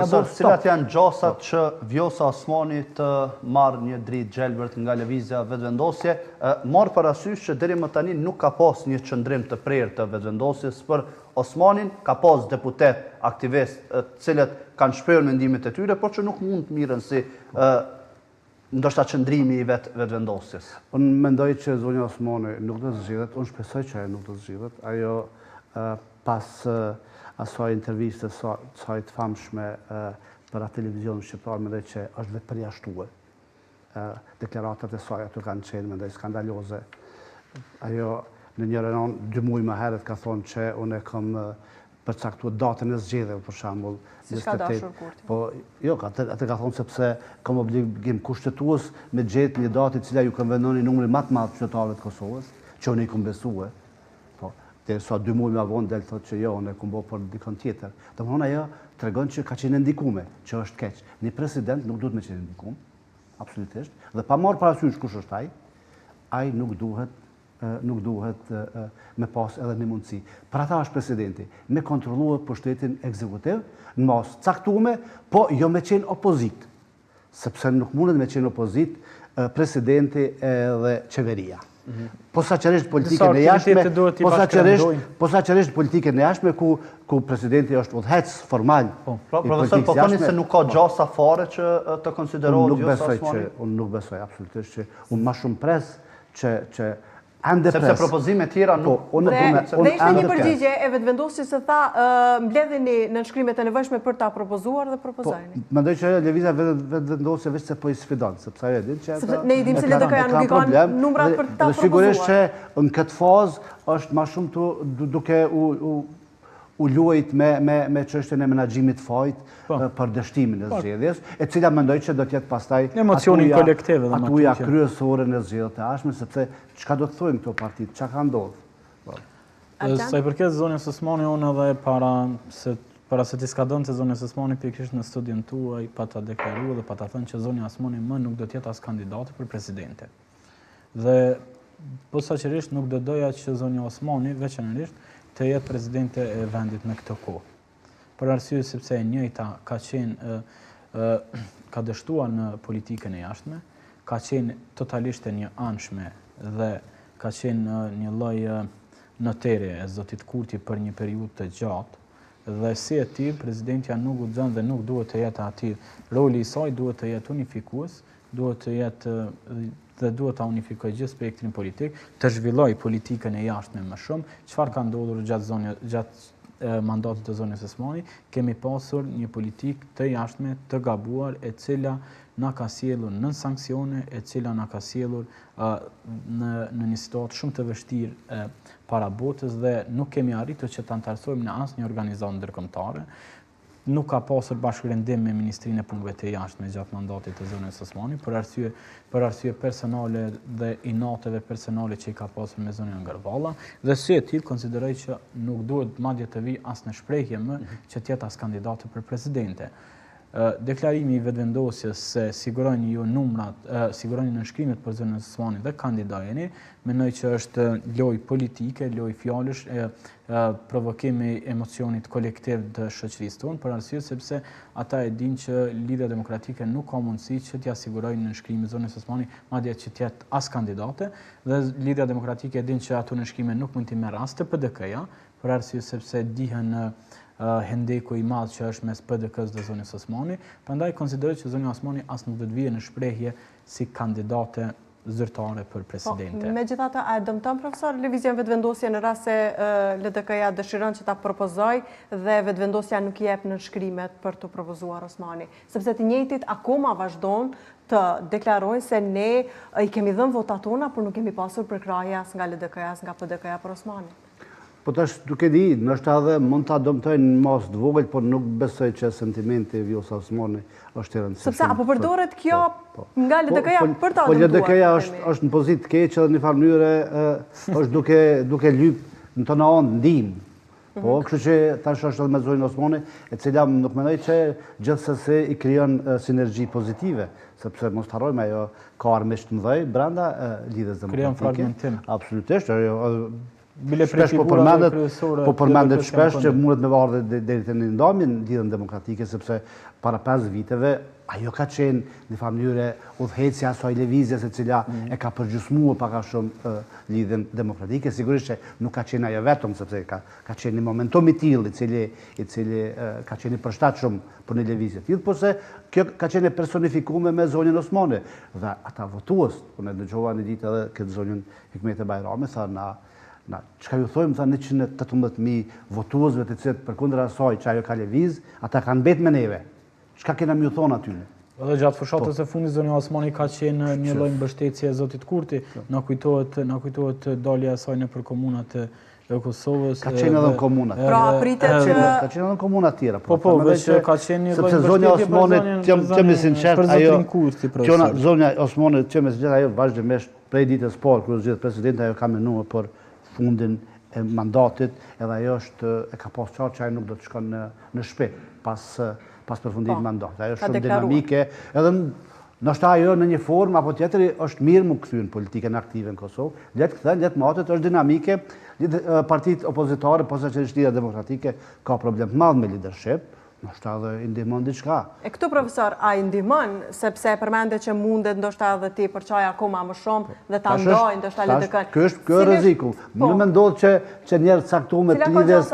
Cilat janë gjosat që Vjosa Osmani të marrë një dritë gjelbërt nga lëvizja vetëvendosje, marrë parasysh që deri më tani nuk ka pas një qëndrim të prerë të vetëvendosjes për Osmanin, ka pas deputet, aktivist, cilët kanë shprehur mendimet e tyre, por që nuk mund të mirën si ndoshta qëndrimi i vetëvendosjes. Unë mendoj që zonja Osmani nuk do të zgjidhet, unë shpresoj që ajo nuk do të zgjidhet. Ajo pas asaj interviste saj të famshme për atë televizion shqiptar, mendoj që është vetë përjashtuar. Deklaratat e saj aty kanë qenë mendoj skandaloze. Ajo në një renon 2 muaj më herët ka thonë që unë e kam përcaktuar datën e zgjedhjeve për shembull. Si ka dashur Kurti? Po, jo, atë ka thonë sepse kam obligim kushtetues me gjetë një datë e cila ju kanë vendosur numrin më të madh të qytetarëve të Kosovës, që unë i kam besuar. Sa 2 muaj më vonë del thotë që jo, unë e kam bërë për dikon tjetër. Domthonë ajo tregon që ka qenë ndikume, që është keq. Një president nuk duhet me qenë ndikum, absolutisht, dhe pa marrë parasysh kush është ai nuk duhet me pas edhe një mundësi. Për ata është presidenti, me kontrolluar pushtetin ekzekutiv në mas caktuar, po jo me qenë opozit, sepse nuk mundet me qenë opozit presidenti edhe qeveria. Posaçërisht politikën e jashtme, posaçërisht politikën e jashtme ku presidenti është udhëhec formal. Profesor, po thoni se nuk ka gjasa fare që të konsiderohet Vjosa Osmani? Unë nuk besoj absolutisht që unë më shumë pres që sepse propozime tjera nuk... Dhe ishte një përgjigje e vetëvendosjes se tha mbledheni në nënshkrimet e nevojshme për ta propozuar dhe propozojeni. Mendoj që lëvizja vetëvendosje veç se po i sfidon, sepse ajo e din që ne i dim se LDK-ja nuk i kanë numrat për ta propozuar. Sigurisht që në këtë fazë është më shumë duke u luajt me çështjen e menaxhimit fajt për dështimin e zgjedhjes, e cila mendoj që do të jetë pastaj emocionin kolektiv dhe atuja kryesore në zgjedhjet e ardhshme, sepse çka do të thojnë këto partitë, çka ka ndodhur. Sa i përket zonjës Osmani, unë edhe para se t'i skadonte zonjës Osmani pikërisht në studion tuaj pa ta deklaruar dhe pa ta thënë që zonja Osmani më nuk do të jetë as kandidate për presidente. Dhe posaçërisht nuk do doja që zonja Osmani veçanërisht të jetë presidente e vendit në këtë kohë. Për arsye sepse e njëjta ka dështuar në politikën e jashtme, ka qenë totalisht e një anshme dhe ka qenë një lloj notere e zotit Kurti për një periudhë të gjatë, dhe si e tillë presidentja nuk guxon dhe nuk duhet të jetë aty. Roli i saj duhet të jetë unifikues, duhet të jetë dhe duhet ta unifikojë gjithë spektrin politik, të zhvillojë politikën e jashtme më shumë. Çfarë ka ndodhur gjatë mandatit të zonjës Osmani? Kemi pasur një politikë të jashtme, të gabuar, e cila na ka sjellur në sanksione, e cila na ka sjellur në një situatë shumë të vështirë para botës dhe nuk kemi arritur që ta antarësojmë në asnjë organizatë ndërkombëtare. Nuk ka pasur bashkërendim me Ministrinë e Punëve të Jashtme gjatë mandatit të zonjës Osmani për arsye personale dhe inateve personale që i ka pasur me zonjën Ngarvalla, dhe si e tillë konsideroj që nuk duhet madje të vi as në shprehje më që të jetë as kandidate për presidente. Deklarimi i vetëvendosjes se sigurojnë ju numrat, sigurojnë nënshkrimet për zonjën Osmani dhe kandidojeni, mendoj që është lojë politike, lojë fjalësh, provokimi emocionit kolektiv të shoqërisë tonë, për arsye sepse ata e dinë që Lidhja Demokratike nuk ka mundësi që t'ia sigurojë nënshkrimin e zonjës Osmani, madje që të jetë as kandidate, dhe Lidhja Demokratike e dinë që ato nënshkrime nuk mund t'i merr as të PDK-ja, për arsye sepse dihen hendeku i madh që është mes PDK-s dhe zonjës Osmani. Prandaj konsideroj që zonja Osmani as nuk do të vijë në shprehje si kandidate zyrtare për presidente. Megjithatë, a e dëmton profesor lëvizjen vetëvendosje në rast se LDK-ja dëshiron që ta propozojë dhe vetëvendosja nuk i jep nënshkrimet për të propozuar Osmani, sepse të njëjtit akoma vazhdon të deklarojnë se ne i kemi dhënë votat tona, por nuk kemi pasur përkraje as nga LDK-ja as nga PDK-ja për Osmanin. Po tash duke di, nështë edhe mund ta dëmtojnë në mas të vogël, por nuk besoj që sentimenti i Vjosa Osmani është i rëndësishëm. Sepse apo përdoret kjo nga LDK-ja për ta dëmtuar? Po LDK-ja është në pozitë të keqe dhe në farë mënyrë është duke lyp në tonë anë ndihmë. Po, kështu që tash është edhe me zonjën Osmani, e cila nuk mendoj që gjithsesi i krijon sinergji pozitive, sepse mos harrojmë ajo ka armiq të mëdhenj brenda lidhjes demokratike. Krijon fragmentim. Absolutisht, Bile prej shpesh po figurave kryesore. po përmendet të shpesh që kandidatuar. mundet me varë deri te në ndamin lidhjen demokratike, sepse para 5 viteve ajo ka qenë në një mënyrë udhëhecja e asaj lëvizjes e cila e ka përgjysmuar pak a shumë lidhjen demokratike. Sigurisht që nuk ka qenë ajo vetëm, sepse ka qenë një momentum i tillë i cili ka qenë i përshtatshëm për një lëvizje të tillë, por se kjo ka qenë e personifikuar me zonjën Osmane dhe ata votues, unë dëgjova një ditë edhe këtë zonjën Hikmet e Bajrami, tha çka ju thojmë, tha 118.000 votuesve të cilët përkundër asaj që ajo ka lëviz, ata kanë mbet me neve. Çka kena më thonë aty? Edhe gjatë fushatës e fundit zonja Osmani ka qenë një lloj mbështetje e Zotit Kurti. Na kujtohet dalja e saj nëpër komunat e Kosovës. Ka qenë edhe në komunat. Pra pritet që Ka qenë edhe në komunat tjera. Po, veç ka qenë një lloj sepse zonja Osmane, qëmë sinqert, ajo zonja Osmane, qëmë sinqert, ajo vazhdimisht prej ditës parë kur zgjedh presidenti, ajo ka menuar për fundin e mandatit, edhe ajo e ka pas qartë që ajo nuk do të shkon në shtëpi pas përfundimit të mandatit. Ajo është shumë dinamike, edhe ndoshta ajo në një formë apo tjetër është mirë mu kthyer në politikën aktive në Kosovë. Le të kthen, le të matet, është dinamike. Partitë opozitare, posaçërisht Lidhja Demokratike, ka problem të madh me leadership. Ndoshta edhe i ndihmon diçka. E këtu profesor, a i ndihmon sepse përmendet që mundet ndoshta edhe ti përçaj akoma më shumë dhe ta ndajë ndoshta LDK-n. Ky është rreziku. Më ndodh që njerëz caktuar me të lidhjes